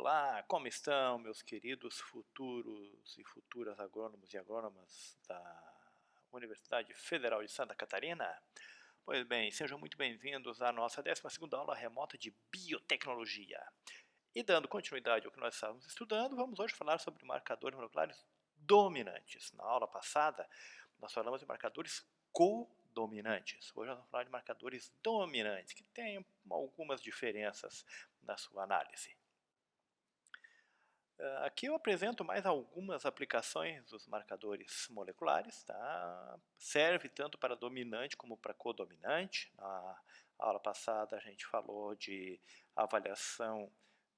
Olá, como estão meus queridos futuros e futuras agrônomos e agrônomas da Universidade Federal de Santa Catarina? Pois bem, sejam muito bem-vindos à nossa 12ª aula remota de biotecnologia. E dando continuidade ao que nós estávamos estudando, vamos hoje falar sobre marcadores moleculares dominantes. Na aula passada, nós falamos de marcadores codominantes. Hoje nós vamos falar de marcadores dominantes, que têm algumas diferenças na sua análise. Aqui eu apresento mais algumas aplicações dos marcadores moleculares, tá? Serve tanto para dominante como para codominante. Na aula passada a gente falou de avaliação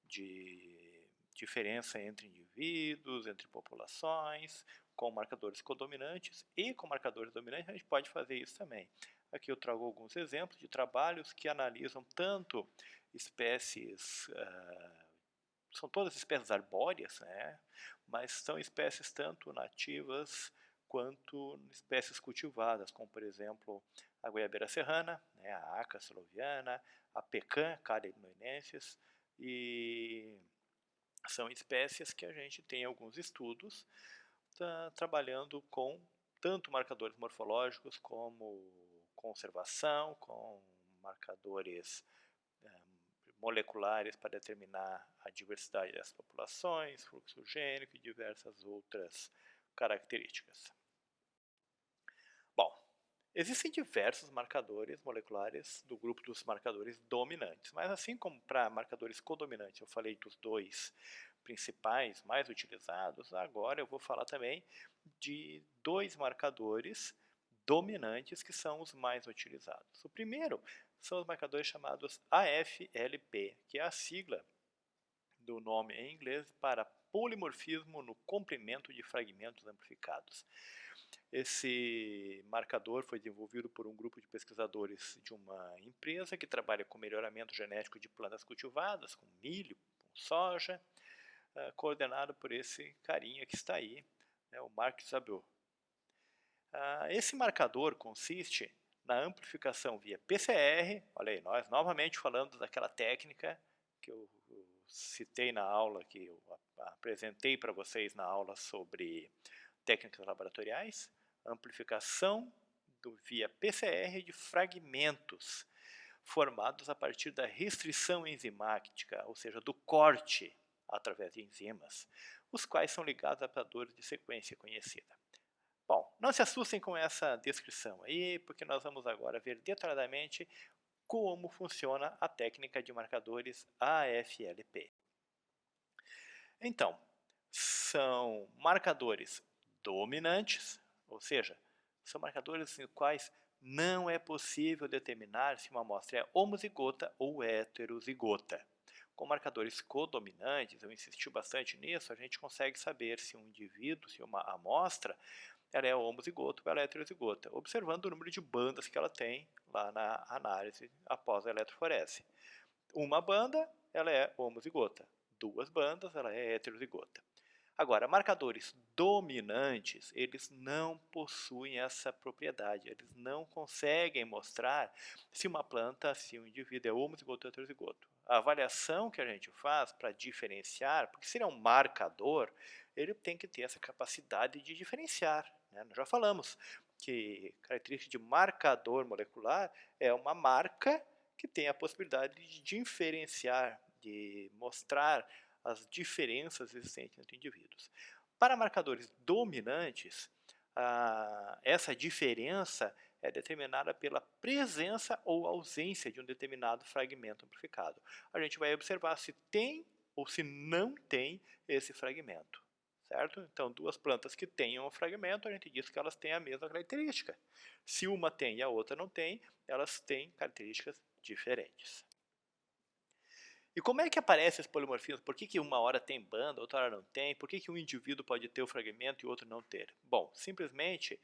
de diferença entre indivíduos, entre populações, com marcadores codominantes e com marcadores dominantes a gente pode fazer isso também. Aqui eu trago alguns exemplos de trabalhos que analisam tanto espécies são todas espécies arbóreas, né? Mas são espécies tanto nativas quanto espécies cultivadas, como por exemplo a goiabeira serrana, né? A Aca saloviana, a pecan, Calea ilmenensis, e são espécies que a gente tem alguns estudos trabalhando com tanto marcadores morfológicos como conservação, com marcadores moleculares para determinar a diversidade das populações, fluxo gênico e diversas outras características. Bom, existem diversos marcadores moleculares do grupo dos marcadores dominantes, mas assim como para marcadores codominantes eu falei dos dois principais mais utilizados, agora eu vou falar também de dois marcadores dominantes que são os mais utilizados. O primeiro são os marcadores chamados AFLP, que é a sigla do nome em inglês para polimorfismo no comprimento de fragmentos amplificados. Esse marcador foi desenvolvido por um grupo de pesquisadores de uma empresa que trabalha com melhoramento genético de plantas cultivadas, com milho, com soja, coordenado por esse carinha que está aí, né, o Mark Szabó. Esse marcador consiste na amplificação via PCR, olha aí, nós novamente falando daquela técnica que eu citei na aula, que eu apresentei para vocês na aula sobre técnicas laboratoriais, amplificação via PCR de fragmentos formados a partir da restrição enzimática, ou seja, do corte através de enzimas, os quais são ligados a adaptadores de sequência conhecida. Bom, não se assustem com essa descrição aí, porque nós vamos agora ver detalhadamente como funciona a técnica de marcadores AFLP. Então, são marcadores dominantes, ou seja, são marcadores nos quais não é possível determinar se uma amostra é homozigota ou heterozigota. Com marcadores codominantes, eu insisti bastante nisso, a gente consegue saber se um indivíduo, se uma amostra, ela é homozigota ou ela é heterozigota, observando o número de bandas que ela tem lá na análise após a eletroforese. Uma banda, ela é homozigota. Duas bandas, ela é heterozigota. Agora, marcadores dominantes, eles não possuem essa propriedade, eles não conseguem mostrar se uma planta, se um indivíduo é homozigoto ou heterozigoto. A avaliação que a gente faz para diferenciar, porque se ele é um marcador, ele tem que ter essa capacidade de diferenciar, né? Nós já falamos que a característica de marcador molecular é uma marca que tem a possibilidade de diferenciar, de mostrar as diferenças existentes entre indivíduos. Para marcadores dominantes, essa diferença é determinada pela presença ou ausência de um determinado fragmento amplificado. A gente vai observar se tem ou se não tem esse fragmento, certo? Então, duas plantas que tenham um fragmento, a gente diz que elas têm a mesma característica. Se uma tem e a outra não tem, elas têm características diferentes. E como é que aparece esse polimorfismo? Por que uma hora tem banda, outra hora não tem? Por que um indivíduo pode ter o fragmento e o outro não ter? Bom, simplesmente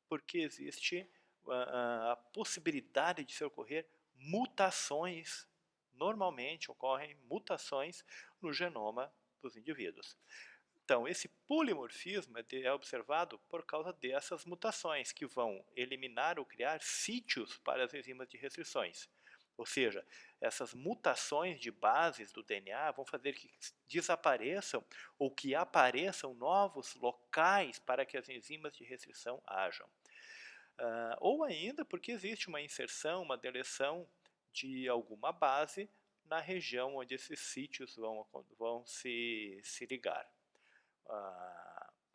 porque existe a possibilidade de se ocorrer mutações, normalmente ocorrem mutações no genoma dos indivíduos. Então, esse polimorfismo é observado por causa dessas mutações, que vão eliminar ou criar sítios para as enzimas de restrições. Ou seja, essas mutações de bases do DNA vão fazer que desapareçam ou que apareçam novos locais para que as enzimas de restrição hajam. Ou ainda porque existe uma inserção, uma deleção de alguma base na região onde esses sítios vão se ligar.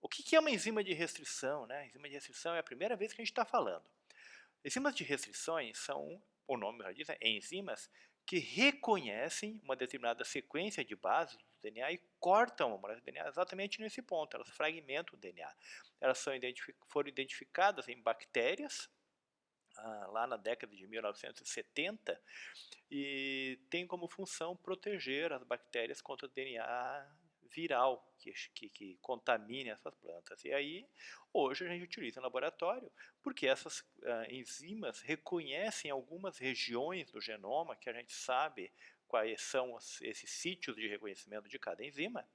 O que é uma enzima de restrição, né? Enzima de restrição é a primeira vez que a gente está falando. Enzimas de restrições são, o nome já diz, enzimas que reconhecem uma determinada sequência de bases do DNA e cortam a molécula do DNA exatamente nesse ponto, elas fragmentam o DNA. Elas foram identificadas em bactérias, lá na década de 1970, e tem como função proteger as bactérias contra o DNA viral que contamine essas plantas. E aí, hoje a gente utiliza em laboratório, porque essas enzimas reconhecem algumas regiões do genoma que a gente sabe quais são esses sítios de reconhecimento de cada enzima,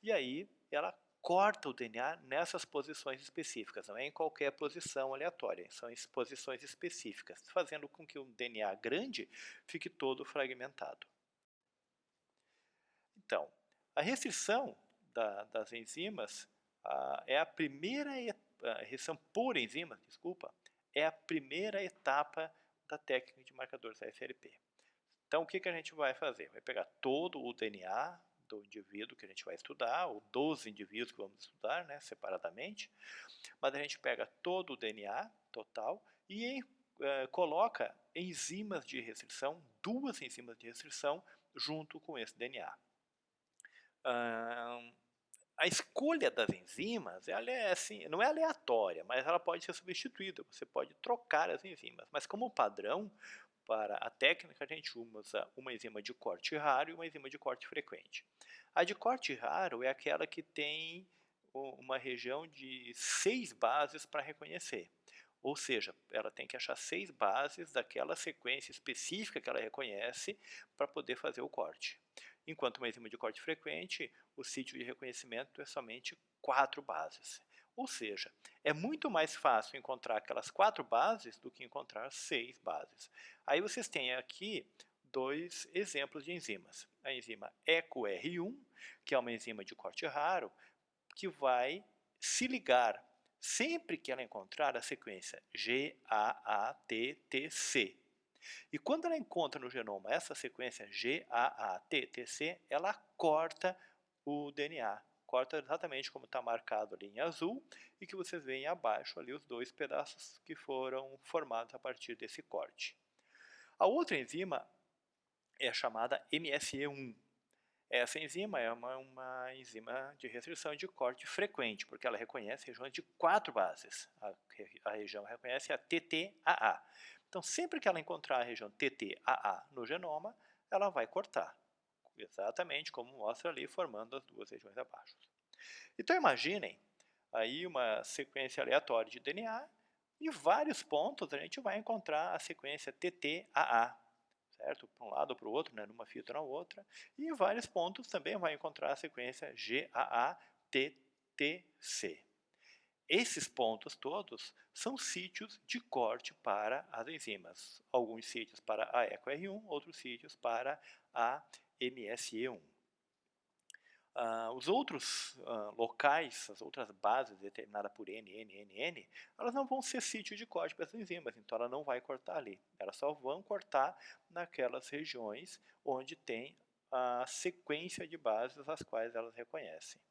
e aí ela corta o DNA nessas posições específicas, não é em qualquer posição aleatória, são em posições específicas, fazendo com que o DNA grande fique todo fragmentado. Então, a restrição das enzimas é a primeira restrição por enzimas, desculpa, é a primeira etapa da técnica de marcadores ASLP. Então, o que a gente vai fazer? Vai pegar todo o DNA do indivíduo que a gente vai estudar, ou dos indivíduos que vamos estudar, né, separadamente, mas a gente pega todo o DNA total e coloca enzimas de restrição, 2 enzimas de restrição, junto com esse DNA. A escolha das enzimas ela é assim, não é aleatória, mas ela pode ser substituída, você pode trocar as enzimas, mas como padrão, para a técnica, a gente usa uma enzima de corte raro e uma enzima de corte frequente. A de corte raro é aquela que tem uma região de 6 bases para reconhecer. Ou seja, ela tem que achar 6 bases daquela sequência específica que ela reconhece para poder fazer o corte. Enquanto uma enzima de corte frequente, o sítio de reconhecimento é somente 4 bases. Ou seja, é muito mais fácil encontrar aquelas 4 bases do que encontrar 6 bases. Aí vocês têm aqui 2 exemplos de enzimas. A enzima EcoR1, que é uma enzima de corte raro, que vai se ligar sempre que ela encontrar a sequência GAATTC. E quando ela encontra no genoma essa sequência GAATTC, ela corta o DNA. Corta exatamente como está marcado ali em azul e que vocês veem abaixo ali os 2 pedaços que foram formados a partir desse corte. A outra enzima é chamada MSE1. Essa enzima é uma enzima de restrição de corte frequente, porque ela reconhece regiões de 4 bases. A região reconhece a TTAA. Então, sempre que ela encontrar a região TTAA no genoma, ela vai cortar, exatamente como mostra ali, formando as 2 regiões abaixo. Então, imaginem aí uma sequência aleatória de DNA, em vários pontos a gente vai encontrar a sequência TTAA, certo? Para um lado ou para o outro, né? Numa fita ou na outra, e em vários pontos também vai encontrar a sequência GAATTC. Esses pontos todos são sítios de corte para as enzimas. Alguns sítios para a EcoR1, outros sítios para a MSE1. Os outros locais, as outras bases determinadas por N, elas não vão ser sítio de corte para as enzimas, então ela não vai cortar ali. Elas só vão cortar naquelas regiões onde tem a sequência de bases as quais elas reconhecem.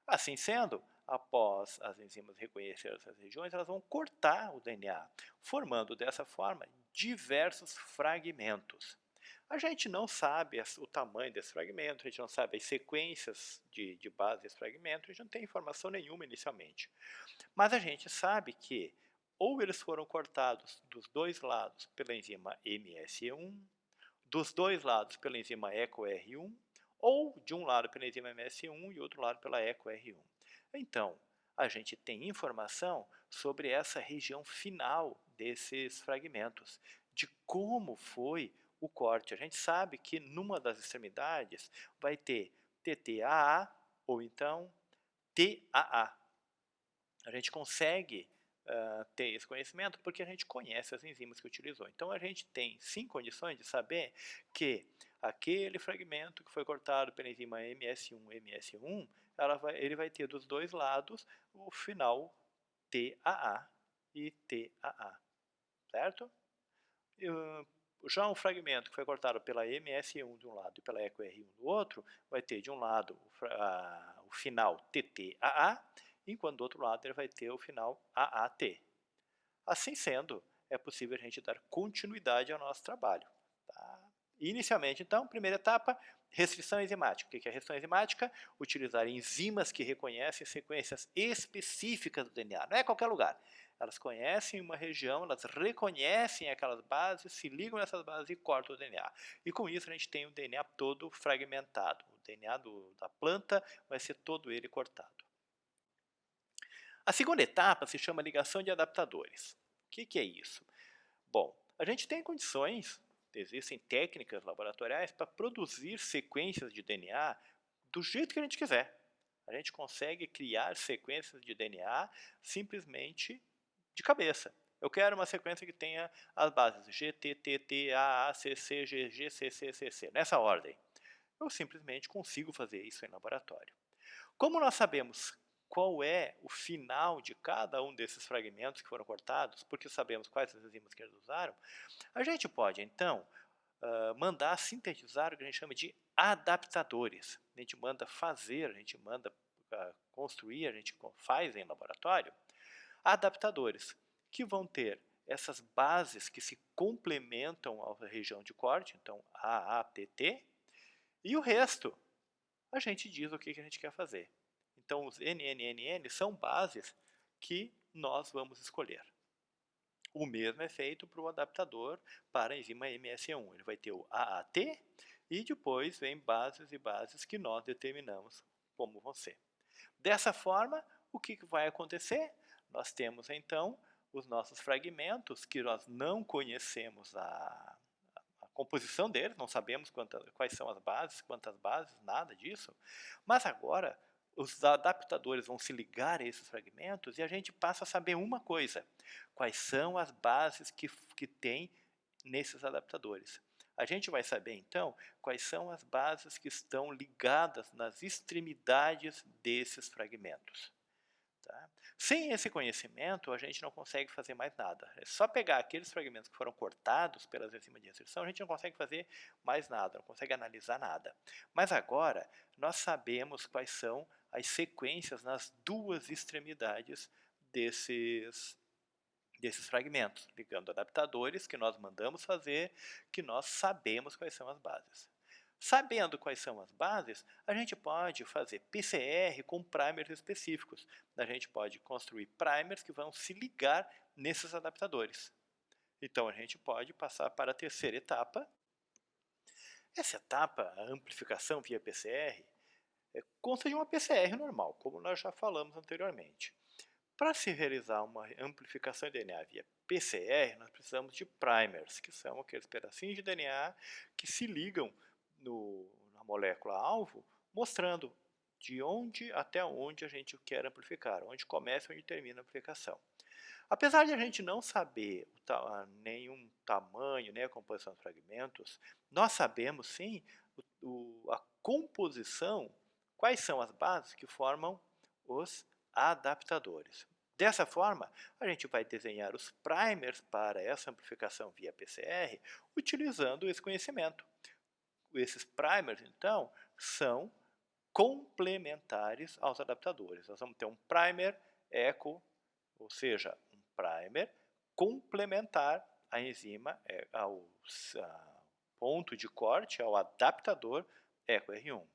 Assim sendo, após as enzimas reconhecer essas regiões, elas vão cortar o DNA, formando dessa forma diversos fragmentos. A gente não sabe o tamanho desse fragmento, a gente não sabe as sequências de base desse fragmento, a gente não tem informação nenhuma inicialmente. Mas a gente sabe que ou eles foram cortados dos 2 lados pela enzima MSE1, dos 2 lados pela enzima EcoR1, ou de um lado pela enzima MSE1 e outro lado pela EcoR1. Então, a gente tem informação sobre essa região final desses fragmentos, de como foi o corte. A gente sabe que numa das extremidades vai ter TTAA ou então TAA. A gente consegue ter esse conhecimento porque a gente conhece as enzimas que utilizou. Então a gente tem sim condições de saber que aquele fragmento que foi cortado pela enzima MS1, ele vai ter dos dois lados o final TAA e TAA, certo? Já um fragmento que foi cortado pela MS1 de um lado e pela EcoR1 do outro, vai ter de um lado o final TTAA, enquanto do outro lado ele vai ter o final AAT. Assim sendo, é possível a gente dar continuidade ao nosso trabalho. Tá? Inicialmente, então, primeira etapa, restrição enzimática. O que é restrição enzimática? Utilizar enzimas que reconhecem sequências específicas do DNA. Não é qualquer lugar. Elas conhecem uma região, elas reconhecem aquelas bases, se ligam nessas bases e cortam o DNA. E com isso a gente tem o DNA todo fragmentado. O DNA da planta vai ser todo ele cortado. A segunda etapa se chama ligação de adaptadores. O que é isso? Bom, a gente tem condições, existem técnicas laboratoriais para produzir sequências de DNA do jeito que a gente quiser. A gente consegue criar sequências de DNA simplesmente de cabeça. Eu quero uma sequência que tenha as bases G, T, T, T, A, A, C, C, G, G, C, C, C, C, nessa ordem. Eu simplesmente consigo fazer isso em laboratório. Como nós sabemos qual é o final de cada um desses fragmentos que foram cortados, porque sabemos quais as enzimas que eles usaram, a gente pode, então, mandar sintetizar o que a gente chama de adaptadores. A gente manda fazer, a gente manda construir, a gente faz em laboratório, adaptadores, que vão ter essas bases que se complementam à região de corte, então AATT, e o resto a gente diz o que a gente quer fazer. Então, os NNNN são bases que nós vamos escolher. O mesmo é feito para o adaptador para a enzima MS1. Ele vai ter o AAT e depois vem bases e bases que nós determinamos como vão ser. Dessa forma, o que vai acontecer? Nós temos, então, os nossos fragmentos que nós não conhecemos a composição deles, não sabemos quais são as bases, quantas bases, nada disso. Mas agora, os adaptadores vão se ligar a esses fragmentos e a gente passa a saber uma coisa: quais são as bases que tem nesses adaptadores. A gente vai saber, então, quais são as bases que estão ligadas nas extremidades desses fragmentos. Tá? Sem esse conhecimento, a gente não consegue fazer mais nada. É só pegar aqueles fragmentos que foram cortados pelas enzimas de restrição, a gente não consegue fazer mais nada, não consegue analisar nada. Mas agora, nós sabemos quais são as sequências nas duas extremidades desses fragmentos, ligando adaptadores que nós mandamos fazer, que nós sabemos quais são as bases. Sabendo quais são as bases, a gente pode fazer PCR com primers específicos. A gente pode construir primers que vão se ligar nesses adaptadores. Então a gente pode passar para a terceira etapa. Essa etapa, a amplificação via PCR, consta de uma PCR normal, como nós já falamos anteriormente. Para se realizar uma amplificação de DNA via PCR, nós precisamos de primers, que são aqueles pedacinhos de DNA que se ligam na molécula-alvo, mostrando de onde até onde a gente quer amplificar, onde começa e onde termina a amplificação. Apesar de a gente não saber nenhum tamanho, nem a composição dos fragmentos, nós sabemos sim a composição, quais são as bases que formam os adaptadores. Dessa forma, a gente vai desenhar os primers para essa amplificação via PCR, utilizando esse conhecimento. Esses primers, então, são complementares aos adaptadores. Nós vamos ter um primer eco, ou seja, um primer complementar à enzima, ao ponto de corte, ao adaptador EcoR1.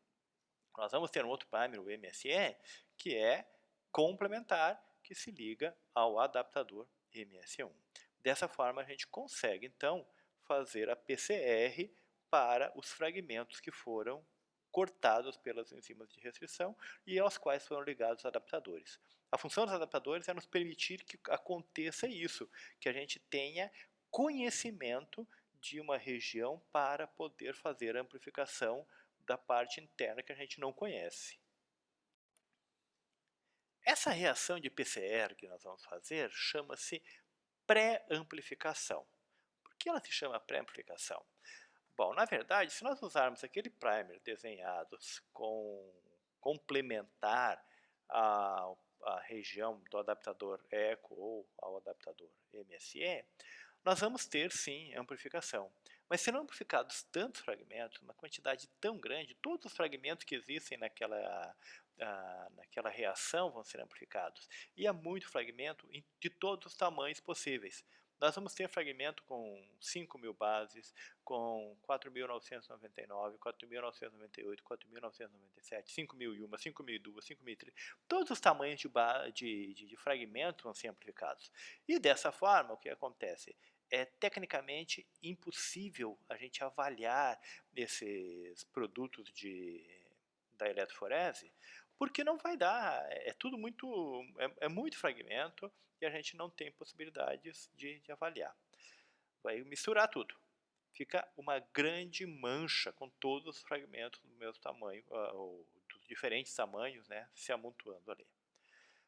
Nós vamos ter um outro primer, o MSE, que é complementar, que se liga ao adaptador MS1. Dessa forma, a gente consegue, então, fazer a PCR para os fragmentos que foram cortados pelas enzimas de restrição e aos quais foram ligados os adaptadores. A função dos adaptadores é nos permitir que aconteça isso, que a gente tenha conhecimento de uma região para poder fazer a amplificação da parte interna que a gente não conhece. Essa reação de PCR que nós vamos fazer chama-se pré-amplificação. Por que ela se chama pré-amplificação? Bom, na verdade, se nós usarmos aquele primer desenhado com complementar a região do adaptador ECO ou ao adaptador MSE, nós vamos ter sim amplificação. Mas serão amplificados tantos fragmentos, uma quantidade tão grande, todos os fragmentos que existem naquela reação vão ser amplificados. E há muito fragmento de todos os tamanhos possíveis. Nós vamos ter fragmento com 5.000 bases, com 4.999, 4.998, 4.997, 5.001, 5.002, 5.003. Todos os tamanhos de fragmentos vão ser amplificados. E dessa forma, o que acontece? É tecnicamente impossível a gente avaliar esses produtos da eletroforese, porque não vai dar, é tudo muito fragmento e a gente não tem possibilidades de avaliar. Vai misturar tudo. Fica uma grande mancha com todos os fragmentos do mesmo tamanho, ou dos diferentes tamanhos, né, se amontoando ali.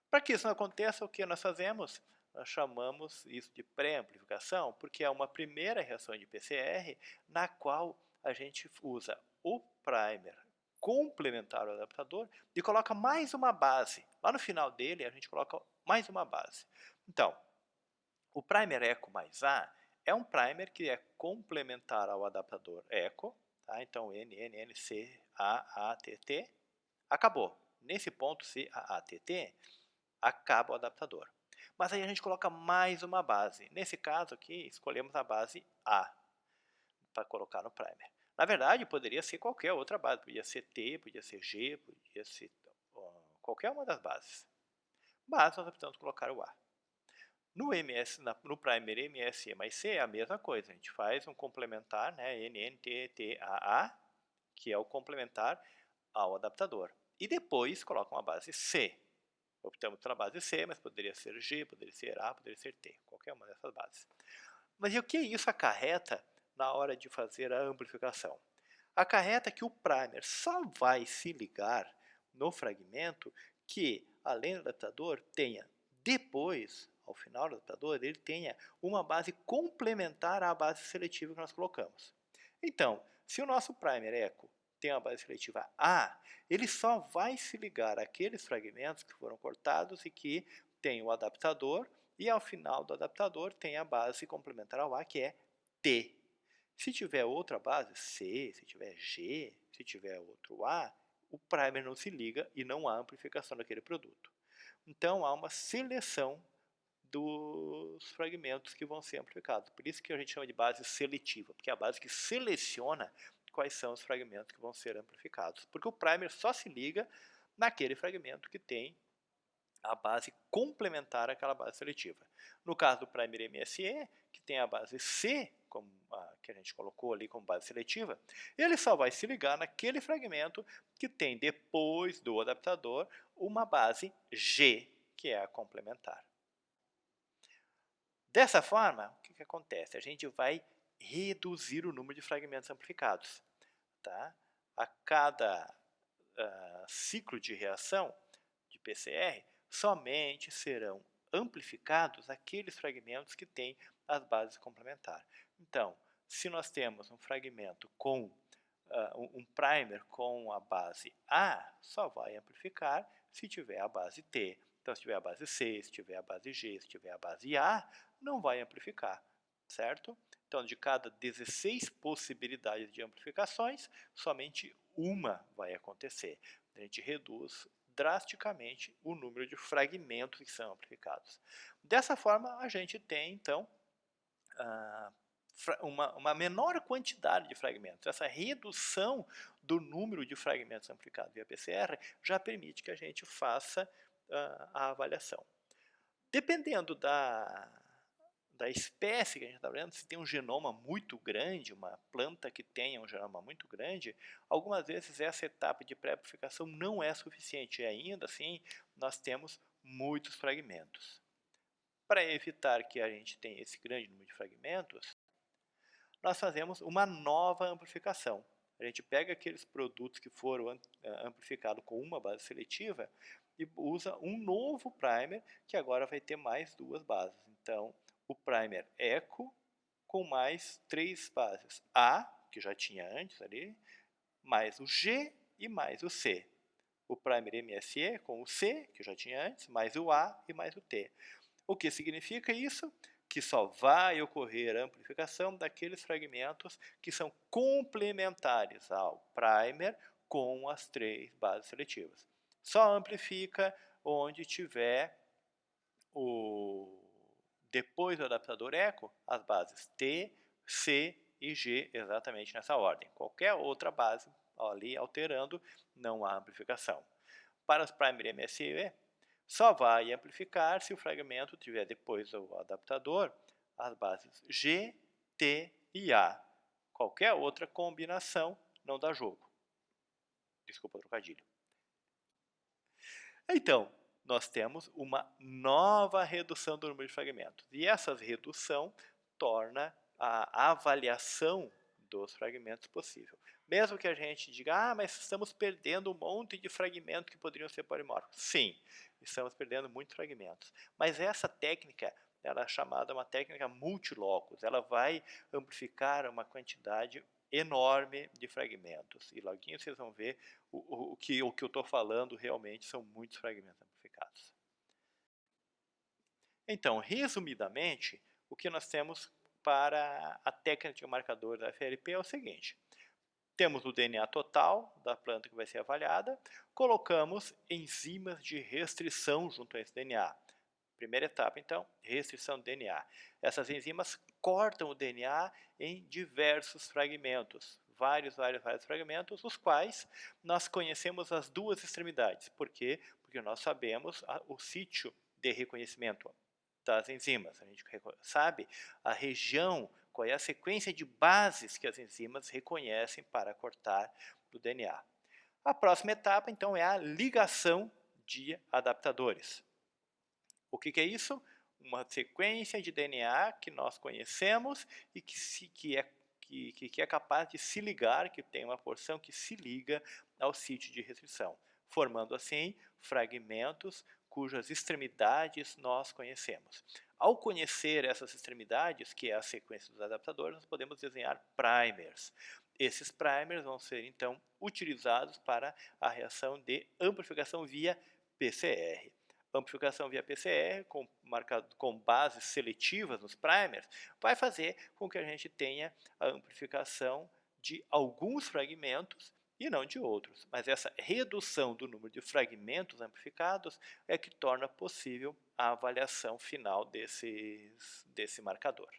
Para que isso não aconteça, o que nós fazemos? Nós chamamos isso de pré-amplificação, porque é uma primeira reação de PCR na qual a gente usa o primer complementar ao adaptador e coloca mais uma base. Lá no final dele, a gente coloca mais uma base. Então, o primer ECO mais A é um primer que é complementar ao adaptador ECO. Tá? Então, NNCAATT, acabou. Nesse ponto, CAATT, acaba o adaptador. Mas aí a gente coloca mais uma base. Nesse caso aqui, escolhemos a base A para colocar no primer. Na verdade, poderia ser qualquer outra base. Podia ser T, podia ser G, podia ser qualquer uma das bases. Mas nós optamos colocar o A. No primer MSE mais C é a mesma coisa. A gente faz um complementar, né, NNTTAA, que é o complementar ao adaptador. E depois coloca uma base C. Optamos pela base C, mas poderia ser G, poderia ser A, poderia ser T, qualquer uma dessas bases. Mas e o que isso acarreta na hora de fazer a amplificação? Acarreta que o primer só vai se ligar no fragmento que, além do adaptador, tenha depois, ao final do adaptador, ele tenha uma base complementar à base seletiva que nós colocamos. Então, se o nosso primer ECO tem uma base seletiva A, ele só vai se ligar àqueles fragmentos que foram cortados e que tem o adaptador, e ao final do adaptador tem a base complementar ao A, que é T. Se tiver outra base, C, se tiver G, se tiver outro A, o primer não se liga e não há amplificação daquele produto. Então há uma seleção dos fragmentos que vão ser amplificados. Por isso que a gente chama de base seletiva, porque é a base que seleciona quais são os fragmentos que vão ser amplificados. Porque o primer só se liga naquele fragmento que tem a base complementar àquela base seletiva. No caso do primer MSE, que tem a base C, como a que a gente colocou ali como base seletiva, ele só vai se ligar naquele fragmento que tem depois do adaptador uma base G, que é a complementar. Dessa forma, o que acontece? A gente vai reduzir o número de fragmentos amplificados. Tá? A cada ciclo de reação de PCR, somente serão amplificados aqueles fragmentos que têm as bases complementares. Então, se nós temos um fragmento com um primer com a base A, só vai amplificar se tiver a base T. Então, se tiver a base C, se tiver a base G, se tiver a base A, não vai amplificar, certo? Então, de cada 16 possibilidades de amplificações, somente uma vai acontecer. A gente reduz drasticamente o número de fragmentos que são amplificados. Dessa forma, a gente tem, então, uma menor quantidade de fragmentos. Essa redução do número de fragmentos amplificados via PCR já permite que a gente faça a avaliação. Dependendo da espécie que a gente está vendo, se tem um genoma muito grande, uma planta que tenha um genoma muito grande, algumas vezes essa etapa de pré-amplificação não é suficiente e ainda assim nós temos muitos fragmentos. Para evitar que a gente tenha esse grande número de fragmentos, nós fazemos uma nova amplificação. A gente pega aqueles produtos que foram amplificados com uma base seletiva e usa um novo primer que agora vai ter mais 2 bases. Então, o primer eco com mais 3 bases. A, que já tinha antes ali, mais o G e mais o C. O primer MSE com o C, que já tinha antes, mais o A e mais o T. O que significa isso? Que só vai ocorrer a amplificação daqueles fragmentos que são complementares ao primer com as 3 bases seletivas. Só amplifica onde tiver depois do adaptador eco, as bases T, C e G exatamente nessa ordem. Qualquer outra base ali alterando, não há amplificação. Para os primer MSE, só vai amplificar se o fragmento tiver depois do adaptador as bases G, T e A. Qualquer outra combinação não dá jogo. Desculpa o trocadilho. Então, nós temos uma nova redução do número de fragmentos. E essa redução torna a avaliação dos fragmentos possível. Mesmo que a gente diga, mas estamos perdendo um monte de fragmentos que poderiam ser polimórficos. Sim, estamos perdendo muitos fragmentos. Mas essa técnica, ela é chamada uma técnica multilocus. Ela vai amplificar uma quantidade enorme de fragmentos. E logo vocês vão ver o que eu estou falando realmente são muitos fragmentos amplificados. Então, resumidamente, o que nós temos para a técnica de marcador da FLP é o seguinte. Temos o DNA total da planta que vai ser avaliada, colocamos enzimas de restrição junto a esse DNA. Primeira etapa, então, restrição do DNA. Essas enzimas cortam o DNA em diversos fragmentos, vários fragmentos, os quais nós conhecemos as 2 extremidades. Por quê? Porque nós sabemos o sítio de reconhecimento das enzimas. A gente sabe a região, qual é a sequência de bases que as enzimas reconhecem para cortar o DNA. A próxima etapa, então, é a ligação de adaptadores. O que é isso? Uma sequência de DNA que nós conhecemos e que é capaz de se ligar, que tem uma porção que se liga ao sítio de restrição, formando assim fragmentos cujas extremidades nós conhecemos. Ao conhecer essas extremidades, que é a sequência dos adaptadores, nós podemos desenhar primers. Esses primers vão ser, então, utilizados para a reação de amplificação via PCR. Amplificação via PCR, com bases seletivas nos primers, vai fazer com que a gente tenha a amplificação de alguns fragmentos e não de outros. Mas essa redução do número de fragmentos amplificados é que torna possível a avaliação final desse marcador.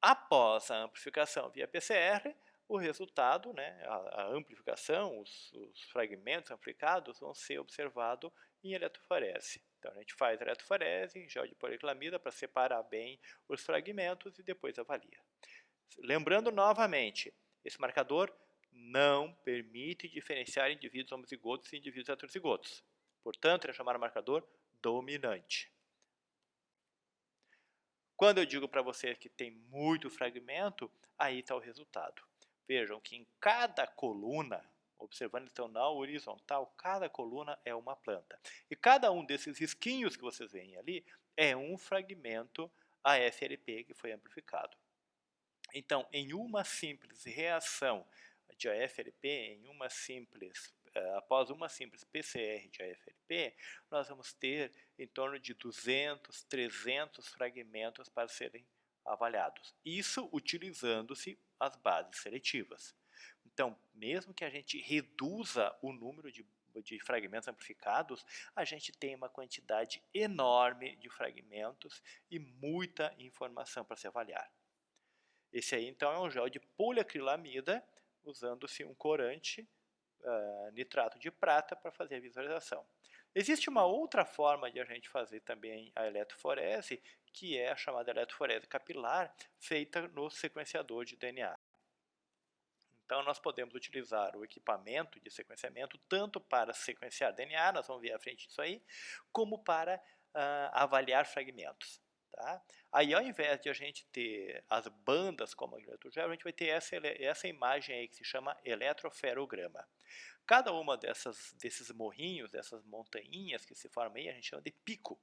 Após a amplificação via PCR, o resultado, a amplificação, os fragmentos amplificados vão ser observados em eletroforese. Então a gente faz eletroforese, gel de policlamida para separar bem os fragmentos e depois avalia. Lembrando novamente, esse marcador não permite diferenciar indivíduos homozigotos e indivíduos heterozigotos. Portanto, ele é chamado marcador dominante. Quando eu digo para você que tem muito fragmento, aí está o resultado. Vejam que em cada coluna, observando então na horizontal, cada coluna é uma planta. E cada um desses risquinhos que vocês veem ali é um fragmento AFLP que foi amplificado. Então, em uma simples reação de AFLP, após uma simples PCR de AFLP, nós vamos ter em torno de 200, 300 fragmentos para serem avaliados. Isso utilizando-se as bases seletivas. Então, mesmo que a gente reduza o número de fragmentos amplificados, a gente tem uma quantidade enorme de fragmentos e muita informação para se avaliar. Esse aí, então, é um gel de poliacrilamida, usando-se um corante, nitrato de prata, para fazer a visualização. Existe uma outra forma de a gente fazer também a eletroforese, que é a chamada eletroforese capilar, feita no sequenciador de DNA. Então, nós podemos utilizar o equipamento de sequenciamento tanto para sequenciar DNA, nós vamos ver à frente disso aí, como para avaliar fragmentos. Tá? Aí, ao invés de a gente ter as bandas como a eletrogel, a gente vai ter essa imagem aí que se chama eletroferograma. Cada uma desses morrinhos, dessas montanhas que se formam aí, a gente chama de pico.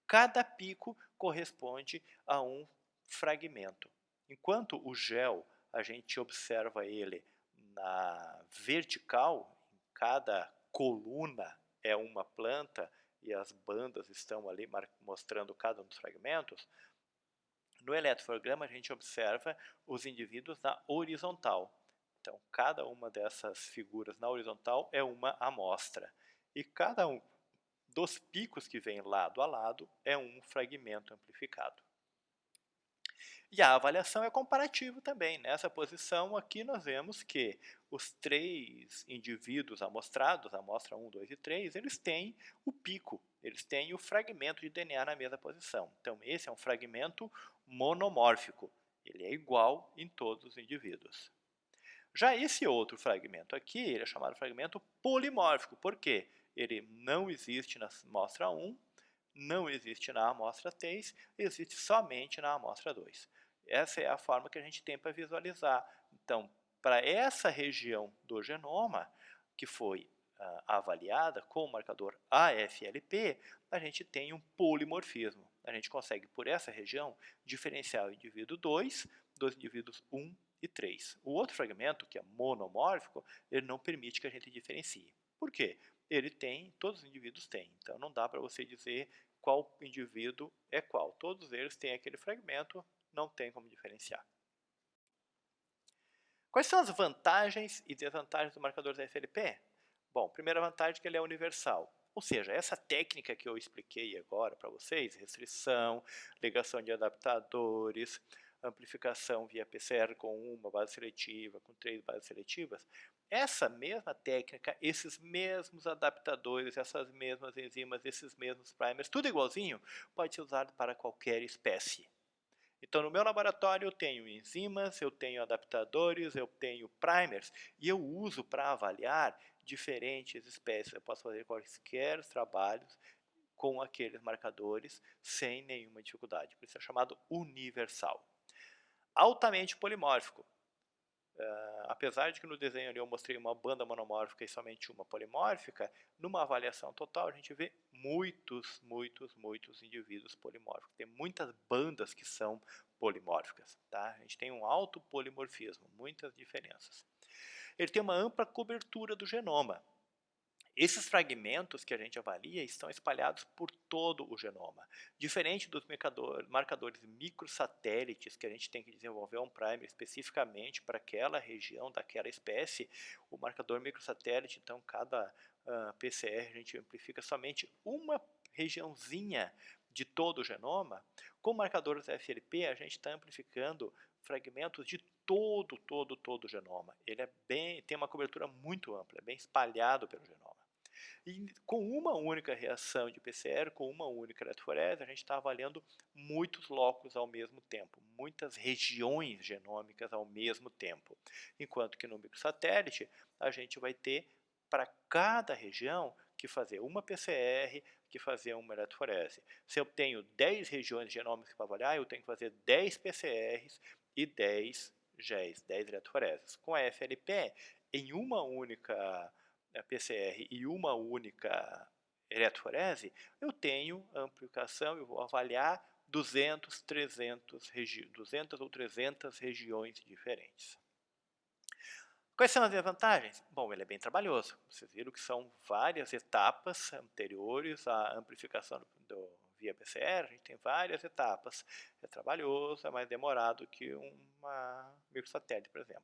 Cada pico corresponde a um fragmento. Enquanto o gel, a gente observa ele na vertical, em cada coluna é uma planta e as bandas estão ali mostrando cada um dos fragmentos, no eletroferograma a gente observa os indivíduos na horizontal. Então, cada uma dessas figuras na horizontal é uma amostra. E cada um dos picos que vem lado a lado é um fragmento amplificado. E a avaliação é comparativa também. Nessa posição aqui nós vemos que os 3 indivíduos amostrados, amostra 1, 2 e 3, eles têm o pico, eles têm o fragmento de DNA na mesma posição. Então esse é um fragmento monomórfico, ele é igual em todos os indivíduos. Já esse outro fragmento aqui, ele é chamado fragmento polimórfico. Por quê? Ele não existe na amostra 1, não existe na amostra 3, existe somente na amostra 2. Essa é a forma que a gente tem para visualizar. Então, para essa região do genoma, que foi avaliada com o marcador AFLP, a gente tem um polimorfismo. A gente consegue, por essa região, diferenciar o indivíduo 2 dos indivíduos 1 e 3. O outro fragmento, que é monomórfico, ele não permite que a gente diferencie. Por quê? Ele tem, todos os indivíduos têm. Então, não dá para você dizer qual indivíduo é qual. Todos eles têm aquele fragmento, não tem como diferenciar. Quais são as vantagens e desvantagens do marcador da FLP? Bom, primeira vantagem é que ele é universal. Ou seja, essa técnica que eu expliquei agora para vocês, restrição, ligação de adaptadores, amplificação via PCR com uma base seletiva, com 3 bases seletivas, essa mesma técnica, esses mesmos adaptadores, essas mesmas enzimas, esses mesmos primers, tudo igualzinho, pode ser usado para qualquer espécie. Então, no meu laboratório eu tenho enzimas, eu tenho adaptadores, eu tenho primers, e eu uso para avaliar diferentes espécies. Eu posso fazer quaisquer trabalhos com aqueles marcadores sem nenhuma dificuldade. Por isso é chamado universal. Altamente polimórfico. Apesar de que no desenho ali eu mostrei uma banda monomórfica e somente uma polimórfica, numa avaliação total a gente vê muitos indivíduos polimórficos. Tem muitas bandas que são polimórficas. Tá? A gente tem um alto polimorfismo, muitas diferenças. Ele tem uma ampla cobertura do genoma. Esses fragmentos que a gente avalia estão espalhados por todo o genoma. Diferente dos marcadores microsatélites, que a gente tem que desenvolver um primer especificamente para aquela região daquela espécie, o marcador microsatélite, então cada PCR a gente amplifica somente uma regiãozinha de todo o genoma. Com marcadores FLP a gente está amplificando fragmentos de todo o genoma. Ele tem uma cobertura muito ampla, é bem espalhado pelo genoma. E com uma única reação de PCR, com uma única eletroforese, a gente está avaliando muitos locos ao mesmo tempo, muitas regiões genômicas ao mesmo tempo. Enquanto que no microsatélite, a gente vai ter para cada região que fazer uma PCR, que fazer uma eletroforese. Se eu tenho 10 regiões genômicas para avaliar, eu tenho que fazer 10 PCRs e 10 GEs, 10 eletroforeses. Com a FLP, em uma única PCR e uma única eletroforese, eu tenho amplificação, eu vou avaliar 200 ou 300 regiões diferentes. Quais são as desvantagens? Bom, ele é bem trabalhoso. Vocês viram que são várias etapas anteriores à amplificação via PCR, a gente tem várias etapas. É trabalhoso, é mais demorado que uma microsatélite, por exemplo.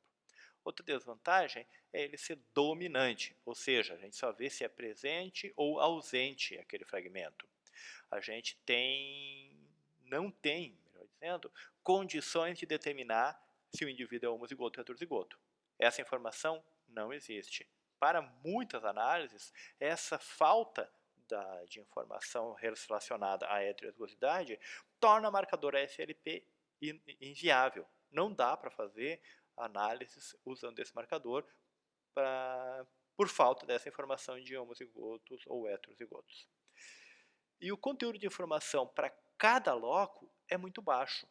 Outra desvantagem é ele ser dominante, ou seja, a gente só vê se é presente ou ausente aquele fragmento. A gente não tem, melhor dizendo, condições de determinar se o indivíduo é homozigoto ou heterozigoto. Essa informação não existe. Para muitas análises, essa falta de informação relacionada à heterozigosidade torna a marcadora FLP inviável. Não dá para fazer análises usando esse marcador por falta dessa informação de homozigotos ou heterozigotos. E o conteúdo de informação para cada loco é muito baixo.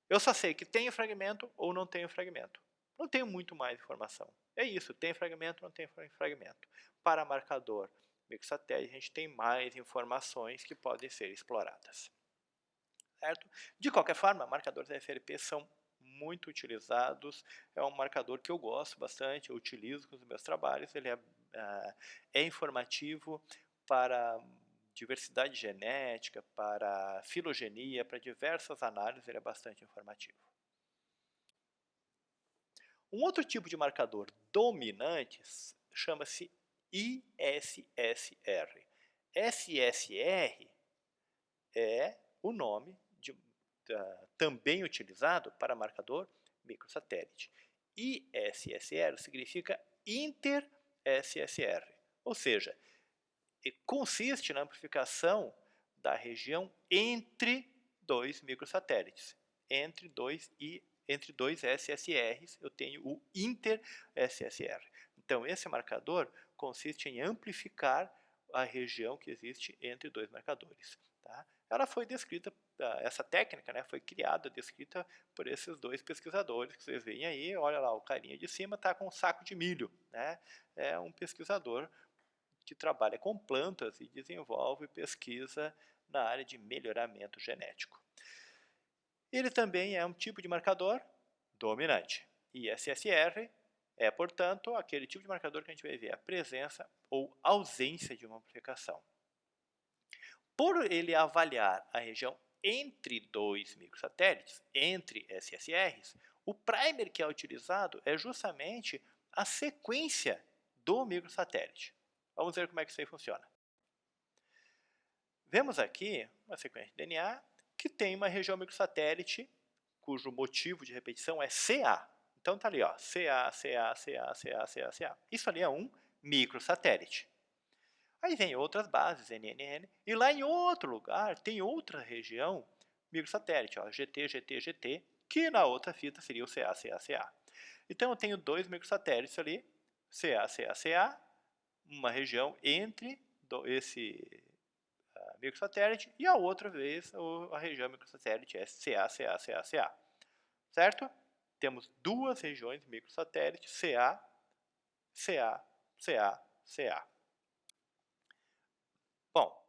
Eu só sei que tem fragmento ou não tem fragmento. Não tenho muito mais informação. É isso, tem fragmento, não tem fragmento. Para marcador microsatélite, a gente tem mais informações que podem ser exploradas. Certo? De qualquer forma, marcadores FLP são muito utilizados, é um marcador que eu gosto bastante, eu utilizo nos meus trabalhos, ele é informativo para diversidade genética, para filogenia, para diversas análises, ele é bastante informativo. Um outro tipo de marcador dominante chama-se ISSR. SSR é o nome também utilizado para marcador microsatélite. ISSR significa inter-SSR, ou seja, consiste na amplificação da região entre dois microsatélites. Entre dois SSRs eu tenho o inter-SSR. Então esse marcador consiste em amplificar a região que existe entre dois marcadores. Tá? Ela foi descrita, essa técnica, né, foi criada, descrita por esses dois pesquisadores que vocês veem aí. Olha lá, o carinha de cima está com um saco de milho. Né? É um pesquisador que trabalha com plantas e desenvolve pesquisa na área de melhoramento genético. Ele também é um tipo de marcador dominante. ISSR é, portanto, aquele tipo de marcador que a gente vai ver a presença ou ausência de uma amplificação. Por ele avaliar a região entre dois microsatélites, entre SSRs, o primer que é utilizado é justamente a sequência do microsatélite. Vamos ver como é que isso aí funciona. Vemos aqui uma sequência de DNA que tem uma região microsatélite cujo motivo de repetição é CA. Então está ali, ó, CA, CA, CA, CA, CA, CA. Isso ali é um microsatélite. Aí vem outras bases, NNN, e lá em outro lugar tem outra região microsatélite, ó, GT, GT, GT, que na outra fita seria o CA, CA, CA. Então eu tenho dois microsatélites ali, CA, CA, CA, uma região entre esse microsatélite e a outra vez a região microsatélite é CA, CA, CA, CA. Certo? Temos duas regiões microsatélite, CA, CA, CA, CA. Bom,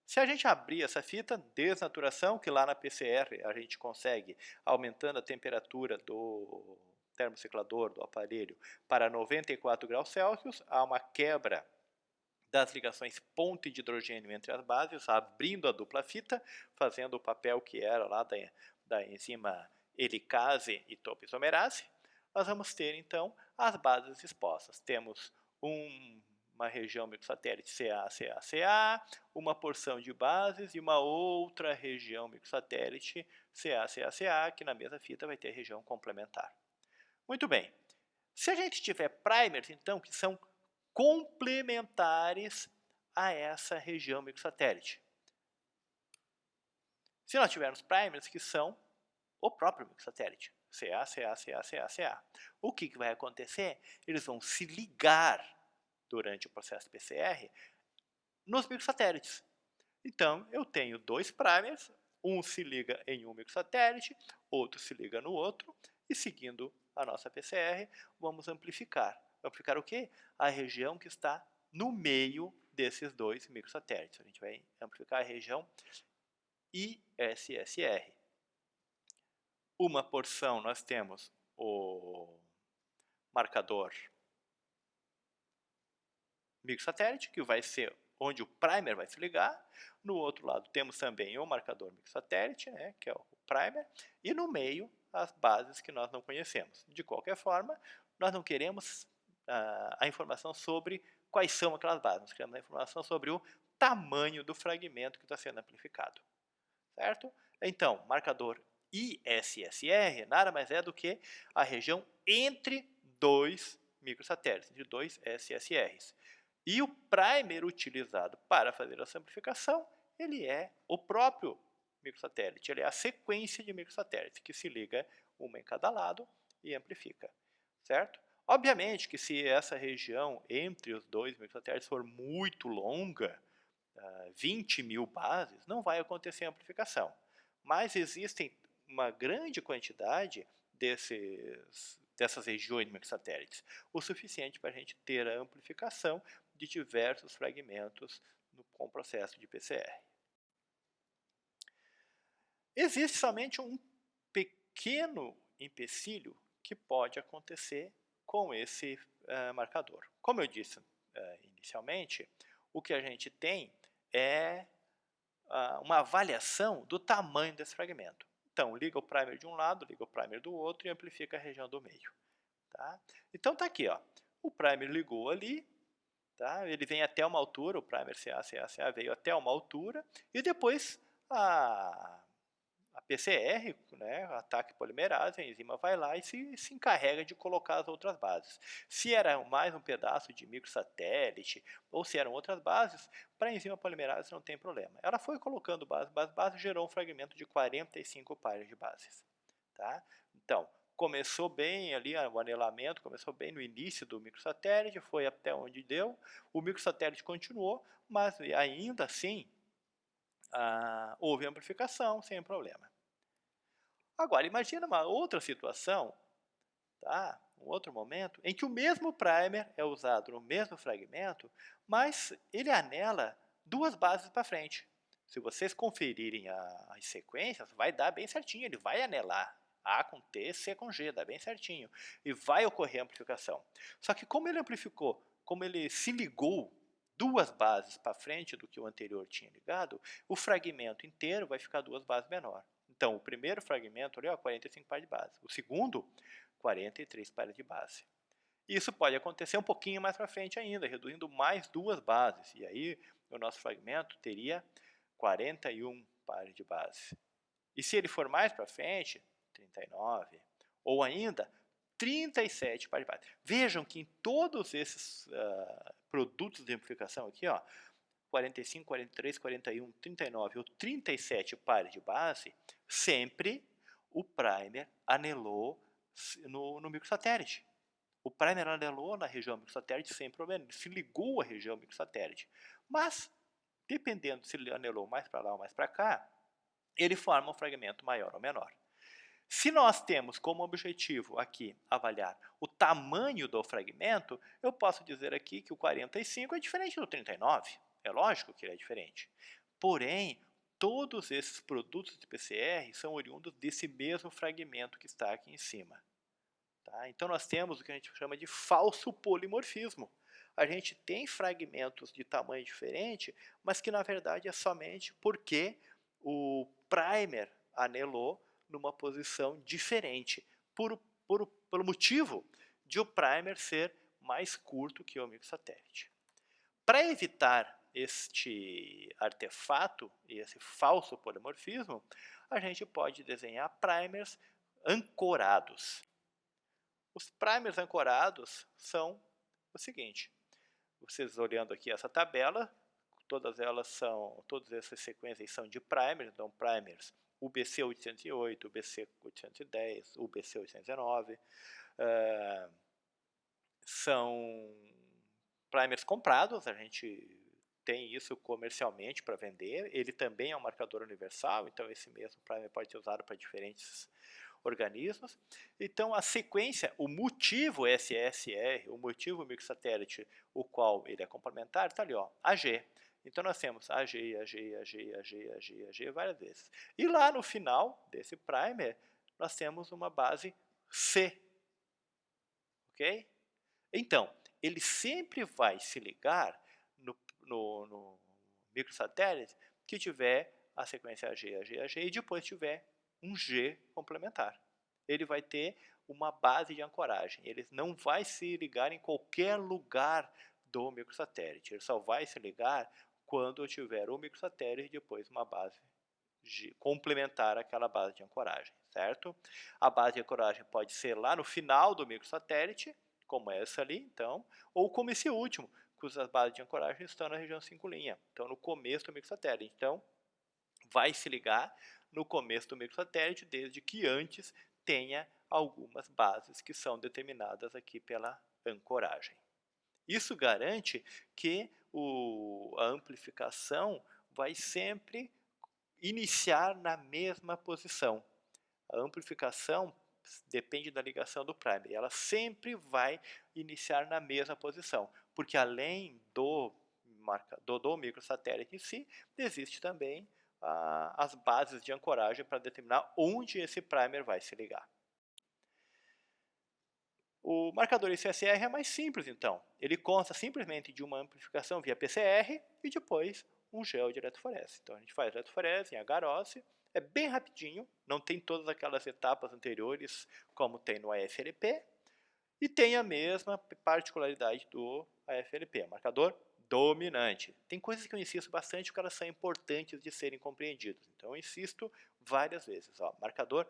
se a gente abrir essa fita, desnaturação, que lá na PCR a gente consegue, aumentando a temperatura do termociclador do aparelho para 94 graus Celsius, há uma quebra das ligações ponto de hidrogênio entre as bases, abrindo a dupla fita, fazendo o papel que era lá da enzima helicase e topoisomerase. Nós vamos ter, então, as bases expostas. Temos uma região microsatélite CA, CA, CA, uma porção de bases e uma outra região microsatélite CA, CA, CA, que na mesma fita vai ter região complementar. Muito bem. Se a gente tiver primers, então, que são complementares a essa região microsatélite. Se nós tivermos primers que são o próprio microsatélite, CA, CA, CA, CA, CA, o que vai acontecer? Eles vão se ligar durante o processo de PCR nos microsatélites. Então, eu tenho dois primers, um se liga em um microsatélite, outro se liga no outro, e seguindo a nossa PCR, vamos amplificar. Amplificar o quê? A região que está no meio desses dois microsatélites. A gente vai amplificar a região ISSR. Uma porção nós temos o marcador microsatélite, que vai ser onde o primer vai se ligar. No outro lado temos também o marcador microsatélite, né, que é o primer, e no meio as bases que nós não conhecemos. De qualquer forma, nós não queremos a informação sobre quais são aquelas bases, nós queremos a informação sobre o tamanho do fragmento que está sendo amplificado. Certo? Então, marcador ISSR nada mais é do que a região entre dois microsatélites, entre dois SSRs. E o primer utilizado para fazer essa amplificação, ele é o próprio microsatélite, ele é a sequência de microsatélites que se liga uma em cada lado e amplifica, certo? Obviamente que se essa região entre os dois microsatélites for muito longa, 20 mil bases, não vai acontecer amplificação. mas existem uma grande quantidade dessas regiões de microsatélites, o suficiente para a gente ter a amplificação de diversos fragmentos com o processo de PCR. Existe somente um pequeno empecilho que pode acontecer com esse marcador. Como eu disse inicialmente, o que a gente tem é uma avaliação do tamanho desse fragmento. Então, liga o primer de um lado, liga o primer do outro e amplifica a região do meio. Tá? Então, está aqui. Ó. O primer ligou ali, tá? Ele vem até uma altura, o primer CA veio até uma altura, e depois a PCR, né, ataque polimerase, a enzima vai lá e se encarrega de colocar as outras bases. Se era mais um pedaço de microsatélite ou se eram outras bases, para a enzima polimerase não tem problema. Ela foi colocando base, gerou um fragmento de 45 pares de bases. Tá? Então, começou bem ali, o anelamento começou bem no início do microsatélite, foi até onde deu, o microsatélite continuou, mas ainda assim houve amplificação sem problema. Agora, imagina uma outra situação, tá? Um outro momento, em que o mesmo primer é usado no mesmo fragmento, mas ele anela duas bases para frente. Se vocês conferirem as sequências, vai dar bem certinho, ele vai anelar A com T, C com G, dá bem certinho. E vai ocorrer amplificação. Só que como ele amplificou, como ele se ligou duas bases para frente do que o anterior tinha ligado, o fragmento inteiro vai ficar duas bases menor. Então, o primeiro fragmento ali, ó, 45 pares de base. O segundo, 43 pares de base. Isso pode acontecer um pouquinho mais para frente ainda, reduzindo mais duas bases. E aí, o nosso fragmento teria 41 pares de base. E se ele for mais para frente, 39. Ou ainda, 37 pares de base. Vejam que em todos esses produtos de amplificação aqui, ó, 45, 43, 41, 39 ou 37 pares de base, sempre o primer anelou no microsatélite. O primer anelou na região microsatélite sem problema, ele se ligou à região microsatélite. Mas, dependendo se ele anelou mais para lá ou mais para cá, ele forma um fragmento maior ou menor. Se nós temos como objetivo aqui avaliar o tamanho do fragmento, eu posso dizer aqui que o 45 é diferente do 39. É lógico que ele é diferente. Porém, todos esses produtos de PCR são oriundos desse mesmo fragmento que está aqui em cima. Tá? Então, nós temos o que a gente chama de falso polimorfismo. A gente tem fragmentos de tamanho diferente, mas que na verdade é somente porque o primer anelou numa posição diferente, pelo motivo de o primer ser mais curto que o microsatélite. Para evitar este artefato e esse falso polimorfismo, a gente pode desenhar primers ancorados. Os primers ancorados são o seguinte: vocês olhando aqui essa tabela, todas essas sequências são de primers, então primers UBC 808, UBC 810, UBC 819, são primers comprados, a gente tem isso comercialmente para vender, ele também é um marcador universal, então esse mesmo primer pode ser usado para diferentes organismos. Então a sequência, o motivo SSR, o motivo microsatélite, o qual ele é complementar, está ali, ó, AG. Então nós temos AG, AG, AG, AG, AG, AG várias vezes. E lá no final desse primer, nós temos uma base C. Ok? Então, ele sempre vai se ligar no microsatélite que tiver a sequência AG, AG, AG e depois tiver um G complementar. Ele vai ter uma base de ancoragem. Ele não vai se ligar em qualquer lugar do microsatélite. Ele só vai se ligar quando eu tiver o microsatélite e depois uma base complementar àquela base de ancoragem, certo? A base de ancoragem pode ser lá no final do microsatélite, como essa ali, então, ou como esse último, cujas bases de ancoragem estão na região 5', então no começo do microsatélite. Então, vai se ligar no começo do microsatélite, desde que antes tenha algumas bases que são determinadas aqui pela ancoragem. Isso garante que a amplificação vai sempre iniciar na mesma posição. A amplificação depende da ligação do primer. Ela sempre vai iniciar na mesma posição, porque além do microsatélite em si, existe também as bases de ancoragem para determinar onde esse primer vai se ligar. O marcador ICSR é mais simples, então. Ele consta simplesmente de uma amplificação via PCR e depois um gel de eletroforese. Então a gente faz eletroforese em agarose, é bem rapidinho, não tem todas aquelas etapas anteriores como tem no AFLP, e tem a mesma particularidade do AFLP, marcador dominante. Tem coisas que eu insisto bastante porque elas são importantes de serem compreendidas. Então eu insisto várias vezes. Marcador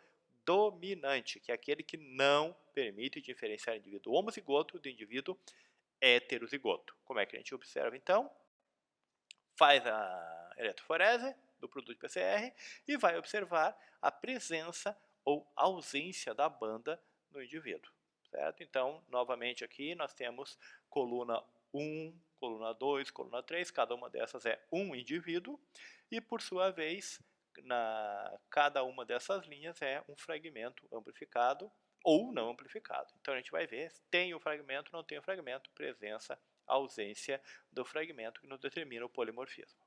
dominante, que é aquele que não permite diferenciar o indivíduo homozigoto do indivíduo heterozigoto. Como é que a gente observa então? Faz a eletroforese do produto PCR e vai observar a presença ou ausência da banda no indivíduo. Certo? Então, novamente aqui nós temos coluna 1, coluna 2, coluna 3, cada uma dessas é um indivíduo e, por sua vez, cada uma dessas linhas é um fragmento amplificado ou não amplificado. Então a gente vai ver se tem o fragmento, não tem o fragmento, presença, ausência do fragmento que nos determina o polimorfismo.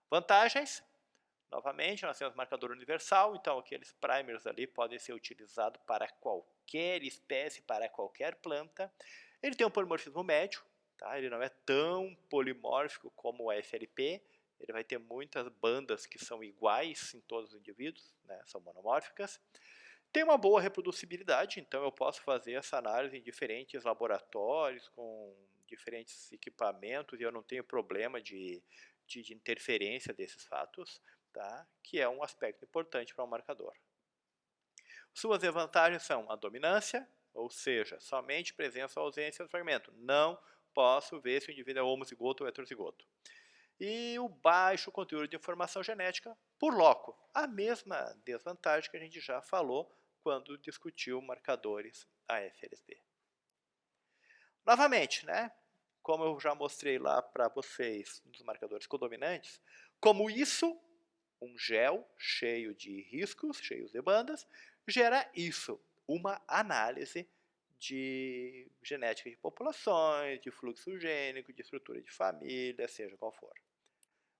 Vantagens, novamente, nós temos marcador universal, então aqueles primers ali podem ser utilizados para qualquer espécie, para qualquer planta. Ele tem um polimorfismo médio, tá? Ele não é tão polimórfico como o FLP, ele vai ter muitas bandas que são iguais em todos os indivíduos, né? São monomórficas. Tem uma boa reproducibilidade, então eu posso fazer essa análise em diferentes laboratórios, com diferentes equipamentos, e eu não tenho problema de interferência desses fatos, tá? Que é um aspecto importante para um marcador. Suas desvantagens são a dominância, ou seja, somente presença ou ausência do fragmento. Não posso ver se o indivíduo é homozigoto ou heterozigoto. E o baixo conteúdo de informação genética por loco. A mesma desvantagem que a gente já falou quando discutiu marcadores AFLP. Novamente, né? Como eu já mostrei lá para vocês nos marcadores codominantes, como isso, um gel cheio de riscos, cheio de bandas, gera isso, uma análise de genética de populações, de fluxo gênico, de estrutura de família, seja qual for.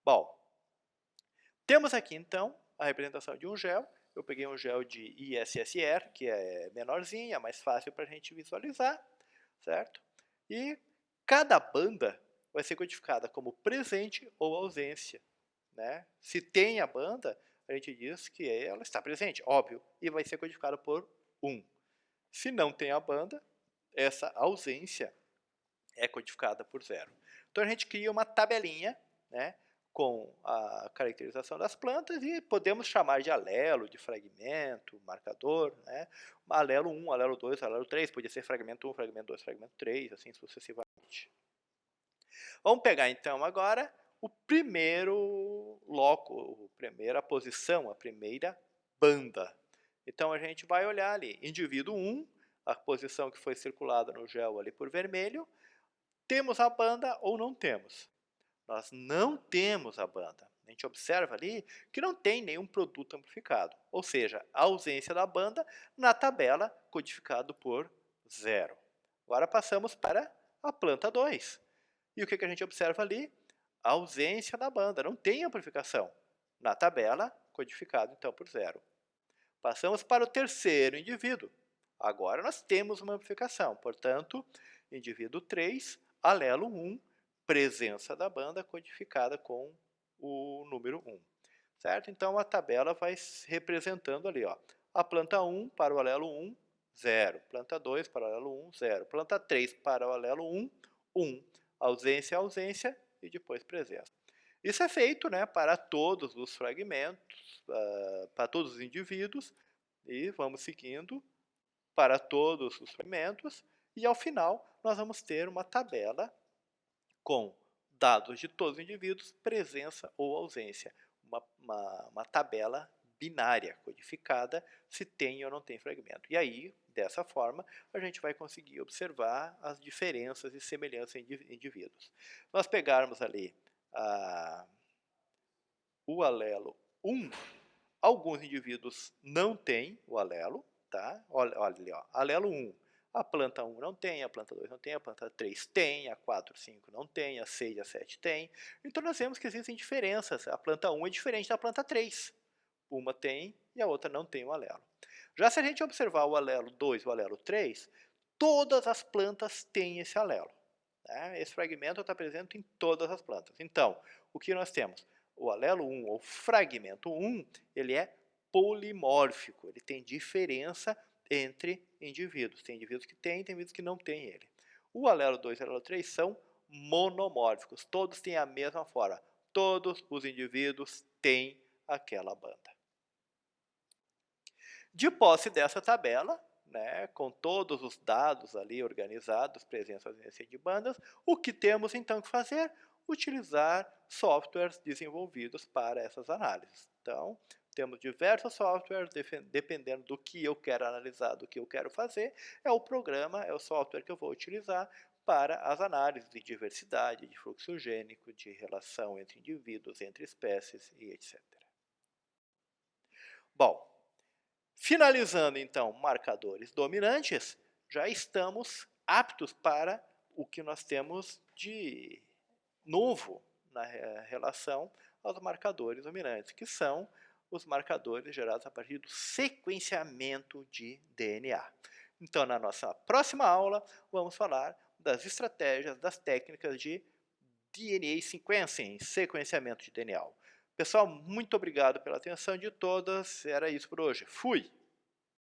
Bom, temos aqui então a representação de um gel. Eu peguei um gel de ISSR, que é menorzinho, é mais fácil para a gente visualizar, certo? E cada banda vai ser codificada como presente ou ausência, né? Se tem a banda, a gente diz que ela está presente, óbvio, e vai ser codificada por 1. Se não tem a banda, essa ausência é codificada por 0. Então a gente cria uma tabelinha, né, com a caracterização das plantas e podemos chamar de alelo, de fragmento, marcador, né? Alelo 1, alelo 2, alelo 3, podia ser fragmento 1, fragmento 2, fragmento 3, assim sucessivamente. Vamos pegar então agora o primeiro loco, a primeira posição, a primeira banda. Então a gente vai olhar ali, indivíduo 1, a posição que foi circulada no gel ali por vermelho, temos a banda ou não temos? Nós não temos a banda. A gente observa ali que não tem nenhum produto amplificado, ou seja, a ausência da banda na tabela codificado por 0. Agora passamos para a planta 2. E o que a gente observa ali? A ausência da banda, não tem amplificação na tabela codificado então por 0. Passamos para o terceiro indivíduo. Agora nós temos uma amplificação, portanto, indivíduo 3, alelo 1, presença da banda codificada com o número 1. Certo? Então a tabela vai representando ali, ó, a planta 1 para o alelo 1, 0. Planta 2 para o alelo 1, 0. Planta 3 para o alelo 1, 1. Ausência, ausência e depois presença. Isso é feito, né, para todos os fragmentos, para todos os indivíduos, e vamos seguindo para todos os fragmentos, e ao final nós vamos ter uma tabela com dados de todos os indivíduos, presença ou ausência. Uma tabela binária, codificada, se tem ou não tem fragmento. E aí, dessa forma, a gente vai conseguir observar as diferenças e semelhanças em indivíduos. Nós pegarmos ali o alelo 1, alguns indivíduos não têm o alelo, tá? Olha ali, ó, alelo 1. A planta 1 não tem, a planta 2 não tem, a planta 3 tem, a 4, 5 não tem, a 6 e a 7 tem. Então nós vemos que existem diferenças. A planta 1 é diferente da planta 3. Uma tem e a outra não tem o alelo. Já se a gente observar o alelo 2 e o alelo 3, todas as plantas têm esse alelo. Né? Esse fragmento está presente em todas as plantas. Então, o que nós temos? O alelo 1, ou fragmento 1, ele é polimórfico, ele tem diferença entre indivíduos. Tem indivíduos que têm, tem indivíduos que não têm ele. O alelo 2 e o alelo 3 são monomórficos, todos têm a mesma forma. Todos os indivíduos têm aquela banda. De posse dessa tabela, né, com todos os dados ali organizados, presença de bandas, o que temos então que fazer? Utilizar softwares desenvolvidos para essas análises. Então, temos diversos softwares, dependendo do que eu quero analisar, do que eu quero fazer, é o programa, é o software que eu vou utilizar para as análises de diversidade, de fluxo gênico, de relação entre indivíduos, entre espécies e etc. Bom, finalizando então marcadores dominantes, já estamos aptos para o que nós temos de novo na relação aos marcadores dominantes, que são os marcadores gerados a partir do sequenciamento de DNA. Então, na nossa próxima aula, vamos falar das estratégias, das técnicas de DNA sequencing, sequenciamento de DNA. Pessoal, muito obrigado pela atenção de todas. Era isso por hoje. Fui!